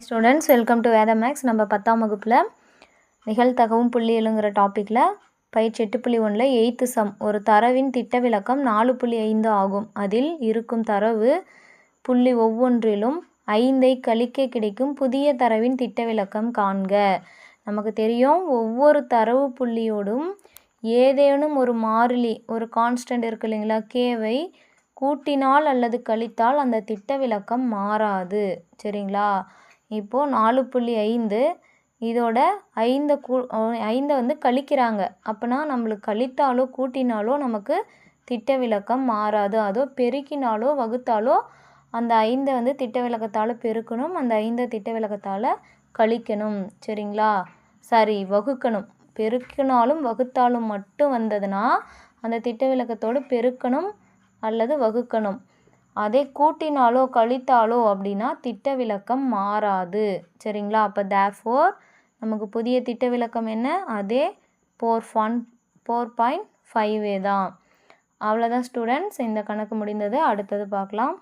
Students welcome to வேத maths. நம்ம 10ஆம் வகுப்பில் நிகழ்தகவும் புள்ளியலுங்கிற டாப்பிக்கில் பயிற்சி 8.1ல் 8th சம் ஒரு தரவின் திட்ட விலக்கம் 4.5 ஆகும். அதில் இருக்கும் தரவு புள்ளி ஒவ்வொன்றிலும் 5ஐ கழிக்க கிடைக்கும் புதிய தரவின் திட்ட விலக்கம் காண்க. நமக்கு தெரியும், ஒவ்வொரு தரவு புள்ளியோடும் ஏதேனும் ஒரு மாறிலி, ஒரு கான்ஸ்டன்ட் இருக்குது இல்லைங்களா, கேவை கூட்டினால் அல்லது கழித்தால் அந்த திட்ட விலக்கம் மாறாது. சரிங்களா? இப்போது 4.5 இதோட 5 வந்து கழிக்கிறாங்க. அப்போனா நம்மளுக்கு கழித்தாலோ கூட்டினாலோ நமக்கு திட்ட விலக்கம் மாறாது. அதோ பெருக்கினாலோ வகுத்தாலோ அந்த 5 வந்து திட்ட விலக்கத்தால் பெருக்கணும், அந்த 5 திட்ட விலக்கத்தால் கழிக்கணும். சரிங்களா? சரி, வகுக்கணும். பெருக்கினாலும் வகுத்தாலும் மட்டும் வந்ததுன்னா அந்த திட்ட விலக்கத்தோடு பெருக்கணும் அல்லது வகுக்கணும். அதே கூட்டினாலோ கழித்தாலோ அப்படின்னா திட்ட விலக்கம் மாறாது. சரிங்களா? அப்போ தேர்ஃபோர் நமக்கு புதிய திட்ட விலக்கம் என்ன? அதே 4.5 தான். அவ்வளோதான் ஸ்டூடெண்ட்ஸ், இந்த கணக்கு முடிந்தது. அடுத்தது பார்க்கலாம்.